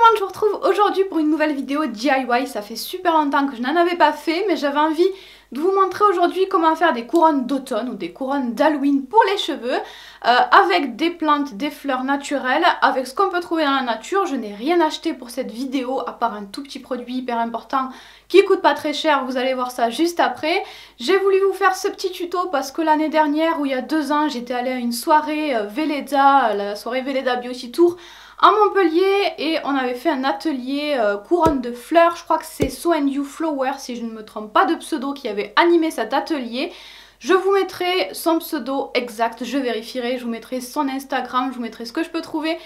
monde, je vous retrouve aujourd'hui pour une nouvelle vidéo DIY. Ça fait super longtemps que je n'en avais pas fait, mais j'avais envie de vous montrer aujourd'hui comment faire des couronnes d'automne ou des couronnes d'Halloween pour les cheveux avec des plantes, des fleurs naturelles, avec ce qu'on peut trouver dans la nature. Je n'ai rien acheté pour cette vidéo à part un tout petit produit hyper important qui coûte pas très cher, vous allez voir ça juste après. J'ai voulu vous faire ce petit tuto parce que l'année dernière ou il y a 2 ans, j'étais allée à une soirée Velleda, la soirée Velleda Beauty Tour à Montpellier, et on avait fait un atelier couronne de fleurs. Je crois que c'est So & You Flower, si je ne me trompe pas de pseudo, qui avait animé cet atelier. Je vous mettrai son pseudo exact, je vérifierai, je vous mettrai son Instagram, je vous mettrai ce que je peux trouver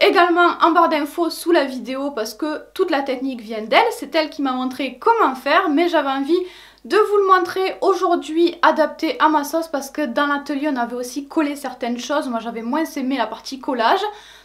également en barre d'infos sous la vidéo parce que toute la technique vient d'elle, c'est elle qui m'a montré comment faire, mais j'avais envie de vous le montrer aujourd'hui adapté à ma sauce parce que dans l'atelier on avait aussi collé certaines choses. Moi j'avais moins aimé la partie collage,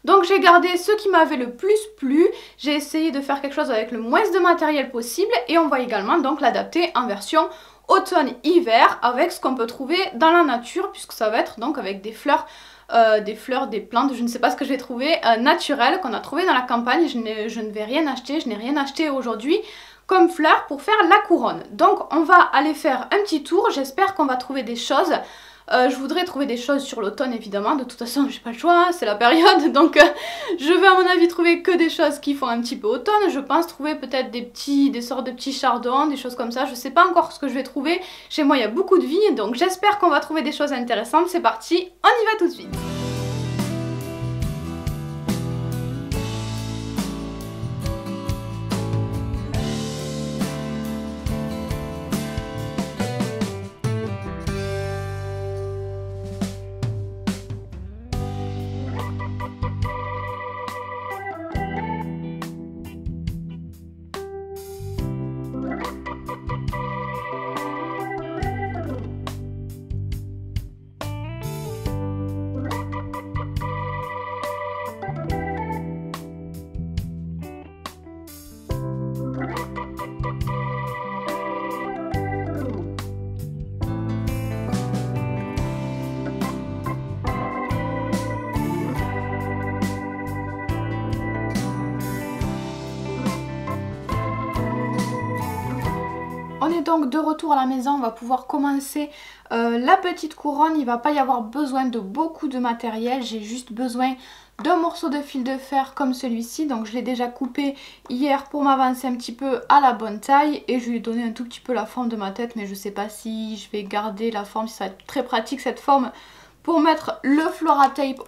donc j'ai gardé ce qui m'avait le plus plu. J'ai essayé de faire quelque chose avec le moins de matériel possible et on va également donc l'adapter en version automne-hiver avec ce qu'on peut trouver dans la nature, puisque ça va être donc avec des fleurs, des plantes, je ne sais pas ce que je vais trouver, naturelles qu'on a trouvé dans la campagne. Je ne vais rien acheter, je n'ai rien acheté aujourd'hui comme fleurs pour faire la couronne. Donc on va aller faire un petit tour, j'espère qu'on va trouver des choses. Je voudrais trouver des choses sur l'automne évidemment, de toute façon j'ai pas le choix, hein, c'est la période, donc je vais à mon avis trouver que des choses qui font un petit peu automne. Je pense trouver peut-être des sortes de petits chardons, des choses comme ça, je sais pas encore ce que je vais trouver. Chez moi il y a beaucoup de vignes, donc j'espère qu'on va trouver des choses intéressantes. C'est parti, on y va tout de suite. On est donc de retour à la maison, on va pouvoir commencer la petite couronne. Il va pas y avoir besoin de beaucoup de matériel, j'ai juste besoin d'un morceau de fil de fer comme celui-ci. Donc je l'ai déjà coupé hier pour m'avancer un petit peu à la bonne taille et je lui ai donné un tout petit peu la forme de ma tête, mais je sais pas si je vais garder la forme, si ça va être très pratique cette forme pour mettre le Flora-Tape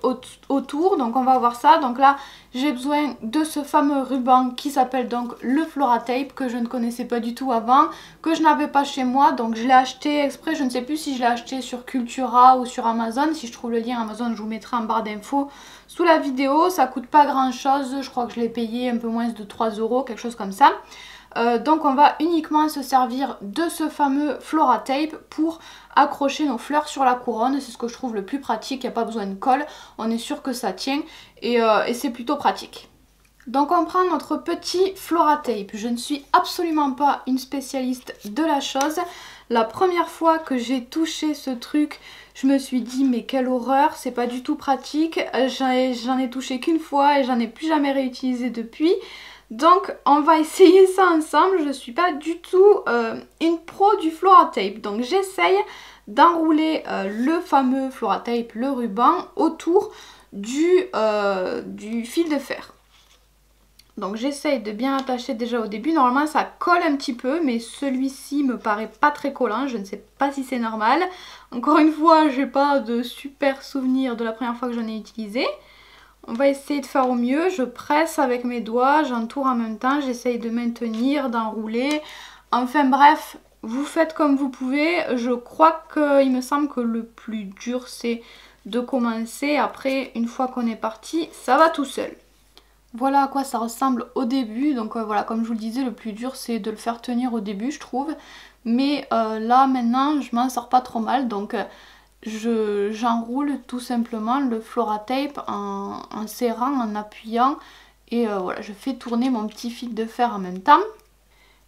autour. Donc on va voir ça. Donc là j'ai besoin de ce fameux ruban qui s'appelle donc le Flora-Tape, que je ne connaissais pas du tout avant, que je n'avais pas chez moi, donc je l'ai acheté exprès. Je ne sais plus si je l'ai acheté sur Cultura ou sur Amazon. Si je trouve le lien Amazon, je vous mettrai en barre d'infos sous la vidéo. Ça coûte pas grand chose, je crois que je l'ai payé un peu moins de 3 €, quelque chose comme ça. Donc on va uniquement se servir de ce fameux Flora-Tape pour accrocher nos fleurs sur la couronne. C'est ce que je trouve le plus pratique, il n'y a pas besoin de colle, on est sûr que ça tient et c'est plutôt pratique. Donc on prend notre petit Flora-Tape. Je ne suis absolument pas une spécialiste de la chose. La première fois que j'ai touché ce truc, je me suis dit mais quelle horreur, c'est pas du tout pratique. J'en ai touché qu'une fois et j'en ai plus jamais réutilisé depuis. Donc on va essayer ça ensemble. Je suis pas du tout une pro du Flora-Tape, donc j'essaye d'enrouler le fameux Flora-Tape, le ruban, autour du fil de fer. Donc j'essaye de bien attacher déjà au début. Normalement ça colle un petit peu, mais celui-ci me paraît pas très collant, je ne sais pas si c'est normal. Encore une fois, j'ai pas de super souvenir de la première fois que j'en ai utilisé. On va essayer de faire au mieux, je presse avec mes doigts, j'entoure en même temps, j'essaye de maintenir, d'enrouler. Enfin bref, vous faites comme vous pouvez. Je crois qu'il me semble que le plus dur c'est de commencer. Après, une fois qu'on est parti, ça va tout seul. Voilà à quoi ça ressemble au début. Donc voilà, comme je vous le disais, le plus dur c'est de le faire tenir au début, je trouve. Mais là maintenant, je m'en sors pas trop mal, donc j'enroule tout simplement le Flora-Tape en serrant, en appuyant, et voilà, je fais tourner mon petit fil de fer en même temps.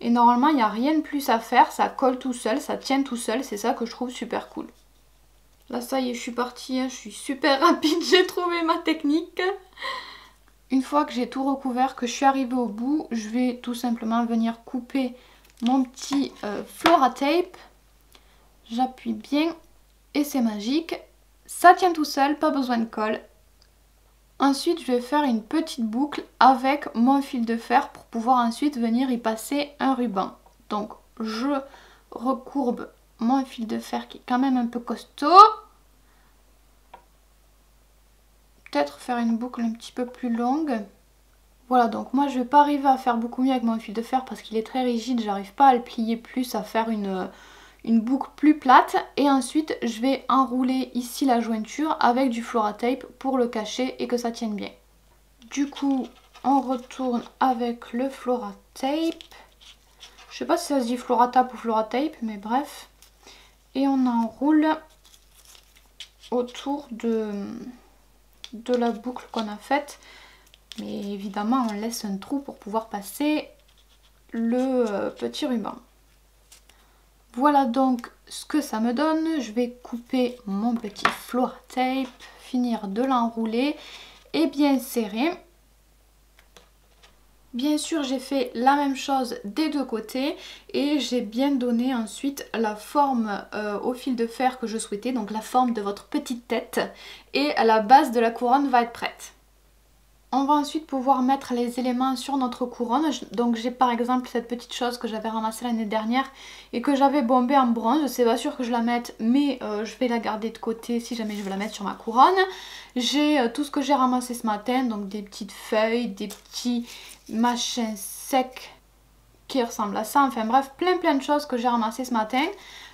Et normalement il n'y a rien de plus à faire, ça colle tout seul, ça tient tout seul, c'est ça que je trouve super cool. Là ça y est, je suis partie, hein, je suis super rapide, j'ai trouvé ma technique. Une fois que j'ai tout recouvert, que je suis arrivée au bout, je vais tout simplement venir couper mon petit Flora Tape. J'appuie bien et c'est magique. Ça tient tout seul, pas besoin de colle. Ensuite, je vais faire une petite boucle avec mon fil de fer pour pouvoir ensuite venir y passer un ruban. Donc, je recourbe mon fil de fer qui est quand même un peu costaud. Peut-être faire une boucle un petit peu plus longue. Voilà, donc moi je vais pas arriver à faire beaucoup mieux avec mon fil de fer parce qu'il est très rigide, j'arrive pas à le plier plus, à faire une boucle plus plate. Et ensuite je vais enrouler ici la jointure avec du Flora Tape pour le cacher et que ça tienne bien. Du coup on retourne avec le Flora Tape. Je sais pas si ça se dit Flora Tape ou Flora Tape, mais bref. Et on enroule autour de la boucle qu'on a faite. Mais évidemment, on laisse un trou pour pouvoir passer le petit ruban. Voilà donc ce que ça me donne. Je vais couper mon petit Flora Tape, finir de l'enrouler et bien serrer. Bien sûr, j'ai fait la même chose des deux côtés et j'ai bien donné ensuite la forme au fil de fer que je souhaitais, donc la forme de votre petite tête, et la base de la couronne va être prête. On va ensuite pouvoir mettre les éléments sur notre couronne. Donc j'ai par exemple cette petite chose que j'avais ramassée l'année dernière et que j'avais bombée en bronze. C'est pas sûr que je la mette, mais je vais la garder de côté si jamais je veux la mettre sur ma couronne. J'ai tout ce que j'ai ramassé ce matin, donc des petites feuilles, des petits machins secs qui ressemblent à ça. Enfin bref, plein de choses que j'ai ramassées ce matin.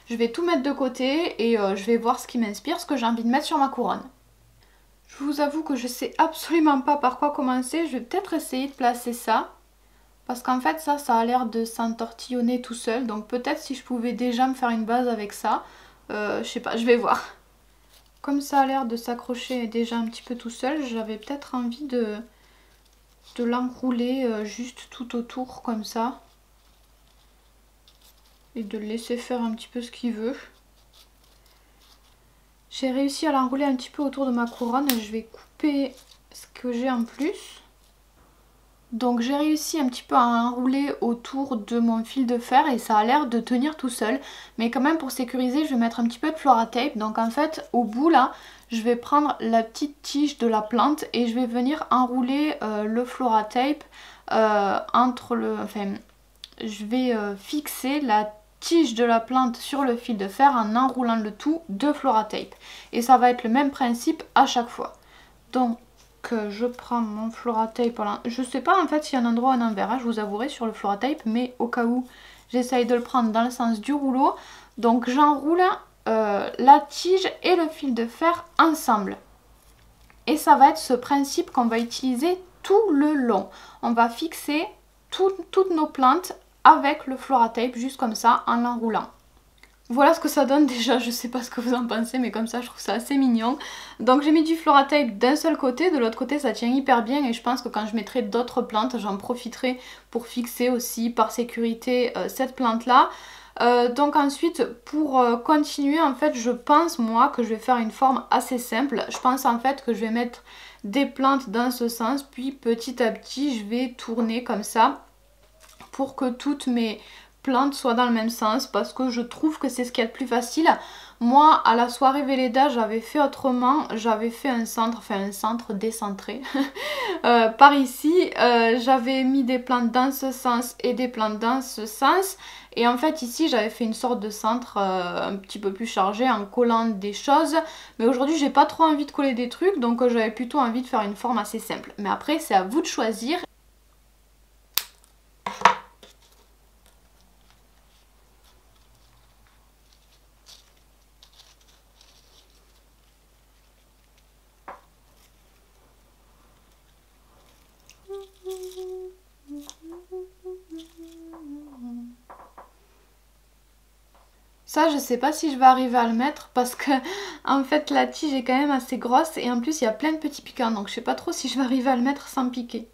Je vais tout mettre de côté et je vais voir ce qui m'inspire, ce que j'ai envie de mettre sur ma couronne. Je vous avoue que je sais absolument pas par quoi commencer. Je vais peut-être essayer de placer ça. Parce qu'en fait ça a l'air de s'entortillonner tout seul. Donc peut-être si je pouvais déjà me faire une base avec ça. Je sais pas, je vais voir. Comme ça a l'air de s'accrocher déjà un petit peu tout seul, j'avais peut-être envie de l'enrouler juste tout autour comme ça. Et de le laisser faire un petit peu ce qu'il veut. J'ai réussi à l'enrouler un petit peu autour de ma couronne. Je vais couper ce que j'ai en plus. Donc j'ai réussi un petit peu à enrouler autour de mon fil de fer et ça a l'air de tenir tout seul. Mais quand même pour sécuriser, je vais mettre un petit peu de Flora Tape. Donc en fait au bout là, je vais prendre la petite tige de la plante et je vais venir enrouler le Flora Tape entre le... Enfin, je vais fixer la tige de la plante sur le fil de fer en enroulant le tout de Flora Tape. Et ça va être le même principe à chaque fois. Donc je prends mon Flora Tape. Je sais pas en fait s'il y a un endroit ou un envers, hein, je vous avouerai sur le Flora Tape, mais au cas où j'essaye de le prendre dans le sens du rouleau. Donc j'enroule la tige et le fil de fer ensemble. Et ça va être ce principe qu'on va utiliser tout le long. On va fixer toutes nos plantes avec le Flora Tape, juste comme ça, en l'enroulant. Voilà ce que ça donne déjà, je sais pas ce que vous en pensez, mais comme ça je trouve ça assez mignon. Donc j'ai mis du Flora Tape d'un seul côté, de l'autre côté ça tient hyper bien et je pense que quand je mettrai d'autres plantes, j'en profiterai pour fixer aussi par sécurité cette plante là. Donc ensuite pour continuer en fait je pense moi que je vais faire une forme assez simple. Je pense en fait que je vais mettre des plantes dans ce sens puis petit à petit je vais tourner comme ça pour que toutes mes plantes soient dans le même sens parce que je trouve que c'est ce qu'il y a de plus facile. Moi à la soirée Velleda j'avais fait autrement, j'avais fait un centre décentré par ici, j'avais mis des plantes dans ce sens et des plantes dans ce sens et en fait ici j'avais fait une sorte de centre un petit peu plus chargé en collant des choses, mais aujourd'hui j'ai pas trop envie de coller des trucs donc j'avais plutôt envie de faire une forme assez simple, mais après c'est à vous de choisir. Ça je sais pas si je vais arriver à le mettre parce que en fait la tige est quand même assez grosse et en plus il y a plein de petits piquants donc je sais pas trop si je vais arriver à le mettre sans piquer.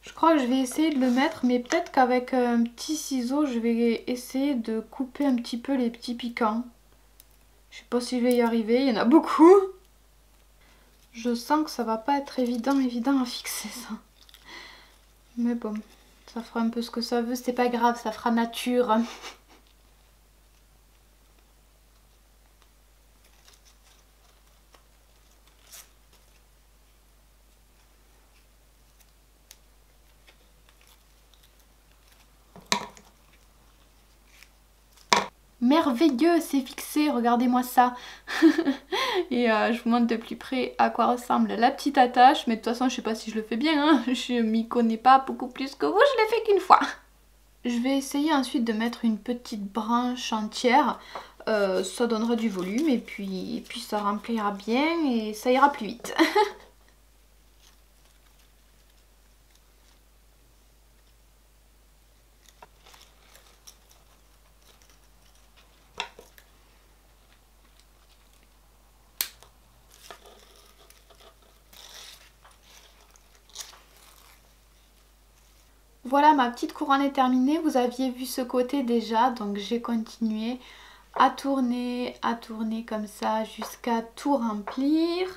Je crois que je vais essayer de le mettre mais peut-être qu'avec un petit ciseau je vais essayer de couper un petit peu les petits piquants. Je sais pas si je vais y arriver, il y en a beaucoup. Je sens que ça va pas être évident à fixer ça. Mais bon, ça fera un peu ce que ça veut, c'est pas grave, ça fera nature. Merveilleux, c'est fixé, regardez-moi ça. Et je vous montre de plus près à quoi ressemble la petite attache. Mais de toute façon, je sais pas si je le fais bien, hein. Je m'y connais pas beaucoup plus que vous, je l'ai fait qu'une fois. Je vais essayer ensuite de mettre une petite branche entière. Ça donnera du volume et puis ça remplira bien et ça ira plus vite. Voilà, ma petite couronne est terminée. Vous aviez vu ce côté déjà, donc j'ai continué à tourner comme ça jusqu'à tout remplir,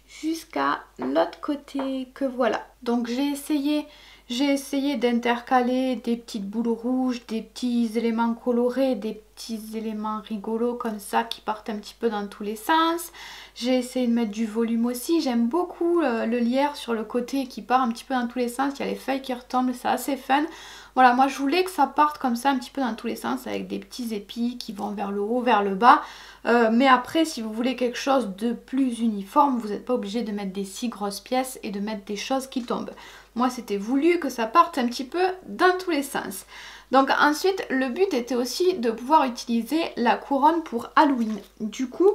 jusqu'à l'autre côté que voilà. Donc j'ai essayé d'intercaler des petites boules rouges, des petits éléments colorés, des petits éléments rigolos comme ça qui partent un petit peu dans tous les sens. J'ai essayé de mettre du volume aussi. J'aime beaucoup le lierre sur le côté qui part un petit peu dans tous les sens. Il y a les feuilles qui retombent, c'est assez fun. Voilà, moi je voulais que ça parte comme ça un petit peu dans tous les sens avec des petits épis qui vont vers le haut, vers le bas. Mais après, si vous voulez quelque chose de plus uniforme, vous n'êtes pas obligé de mettre des si grosses pièces et de mettre des choses qui tombent. Moi, c'était voulu que ça parte un petit peu dans tous les sens. Donc ensuite, le but était aussi de pouvoir utiliser la couronne pour Halloween. Du coup,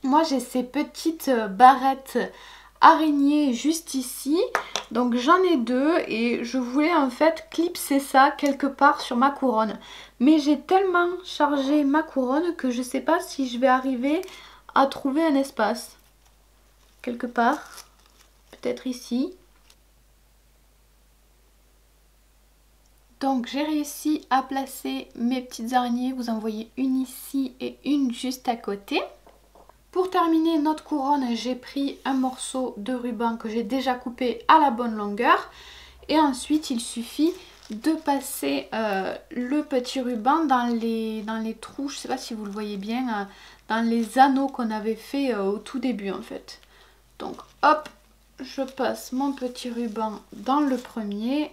moi j'ai ces petites barrettes araignées juste ici. Donc j'en ai deux et je voulais en fait clipser ça quelque part sur ma couronne. Mais j'ai tellement chargé ma couronne que je sais pas si je vais arriver à trouver un espace. Quelque part. Peut-être ici. Donc j'ai réussi à placer mes petites araignées. Vous en voyez une ici et une juste à côté. Pour terminer notre couronne, j'ai pris un morceau de ruban que j'ai déjà coupé à la bonne longueur. Et ensuite, il suffit de passer le petit ruban dans les trous, je ne sais pas si vous le voyez bien, dans les anneaux qu'on avait fait au tout début en fait. Donc hop, je passe mon petit ruban dans le premier,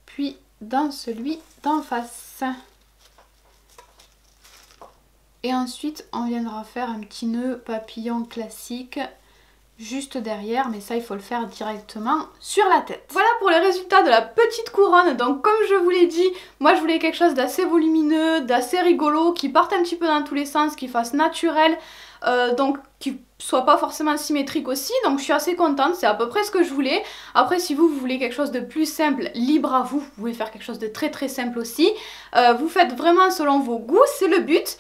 puis dans celui d'en face. Et ensuite, on viendra faire un petit nœud papillon classique juste derrière, mais ça il faut le faire directement sur la tête. Voilà pour le résultat de la petite couronne. Donc comme je vous l'ai dit, moi je voulais quelque chose d'assez volumineux, d'assez rigolo, qui parte un petit peu dans tous les sens, qui fasse naturel, donc qui soit pas forcément symétrique aussi, donc je suis assez contente, c'est à peu près ce que je voulais. Après si vous voulez quelque chose de plus simple, libre à vous, vous pouvez faire quelque chose de très très simple aussi. Vous faites vraiment selon vos goûts, c'est le but.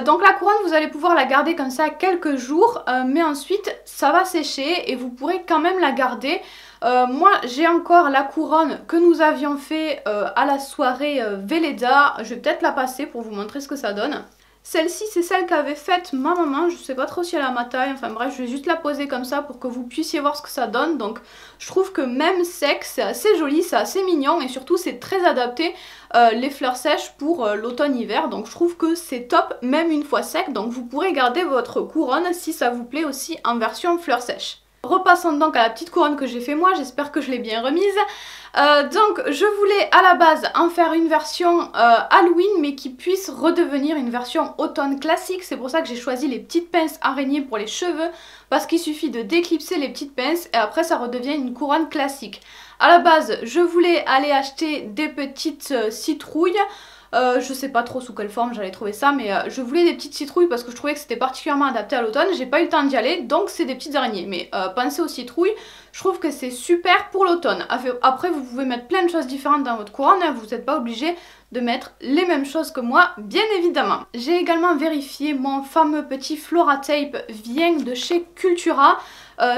Donc la couronne, vous allez pouvoir la garder comme ça quelques jours, mais ensuite ça va sécher et vous pourrez quand même la garder. Moi j'ai encore la couronne que nous avions fait à la soirée Velleda, je vais peut-être la passer pour vous montrer ce que ça donne. Celle-ci c'est celle qu'avait faite ma maman, je sais pas trop si elle a ma taille, enfin bref je vais juste la poser comme ça pour que vous puissiez voir ce que ça donne. Donc je trouve que même sec c'est assez joli, c'est assez mignon et surtout c'est très adapté les fleurs sèches pour l'automne-hiver. Donc je trouve que c'est top même une fois sec, donc vous pourrez garder votre couronne si ça vous plaît aussi en version fleurs sèches. Repassons donc à la petite couronne que j'ai fait moi, j'espère que je l'ai bien remise. Donc je voulais à la base en faire une version Halloween mais qui puisse redevenir une version automne classique. C'est pour ça que j'ai choisi les petites pinces araignées pour les cheveux, parce qu'il suffit de déclipser les petites pinces et après ça redevient une couronne classique. À la base je voulais aller acheter des petites citrouilles. Je sais pas trop sous quelle forme j'allais trouver ça, mais je voulais des petites citrouilles parce que je trouvais que c'était particulièrement adapté à l'automne. J'ai pas eu le temps d'y aller, donc c'est des petites araignées. Mais pensez aux citrouilles, je trouve que c'est super pour l'automne. Après vous pouvez mettre plein de choses différentes dans votre couronne, hein, vous n'êtes pas obligé de mettre les mêmes choses que moi, bien évidemment. J'ai également vérifié, mon fameux petit Flora Tape vient de chez Cultura.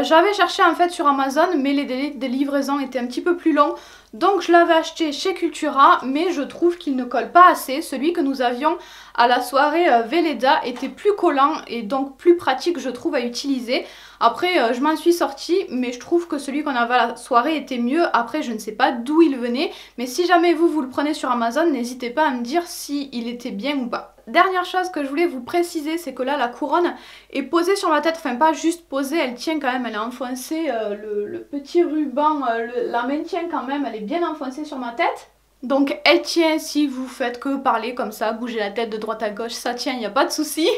J'avais cherché en fait sur Amazon, mais les délais de livraison étaient un petit peu plus longs. Donc je l'avais acheté chez Cultura, mais je trouve qu'il ne colle pas assez. Celui que nous avions à la soirée Velleda était plus collant et donc plus pratique je trouve à utiliser. Après je m'en suis sortie mais je trouve que celui qu'on avait à la soirée était mieux. Après je ne sais pas d'où il venait mais si jamais vous le prenez sur Amazon, n'hésitez pas à me dire si il était bien ou pas. Dernière chose que je voulais vous préciser, c'est que là la couronne est posée sur ma tête, enfin pas juste posée, elle tient quand même, elle est enfoncée, le petit ruban la maintient quand même, elle est bien enfoncée sur ma tête. Donc elle tient si vous faites que parler comme ça, bouger la tête de droite à gauche, ça tient, il n'y a pas de souci.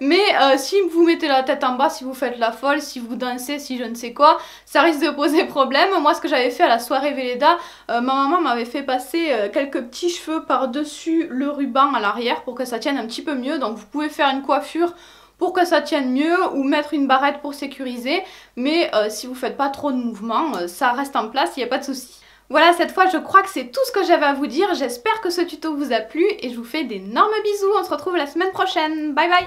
Mais si vous mettez la tête en bas, si vous faites la folle, si vous dansez, si je ne sais quoi, ça risque de poser problème. Moi ce que j'avais fait à la soirée Velleda, ma maman m'avait fait passer quelques petits cheveux par-dessus le ruban à l'arrière pour que ça tienne un petit peu mieux. Donc vous pouvez faire une coiffure pour que ça tienne mieux ou mettre une barrette pour sécuriser. Mais si vous faites pas trop de mouvements, ça reste en place, il n'y a pas de souci. Voilà, cette fois je crois que c'est tout ce que j'avais à vous dire. J'espère que ce tuto vous a plu et je vous fais d'énormes bisous. On se retrouve la semaine prochaine. Bye bye!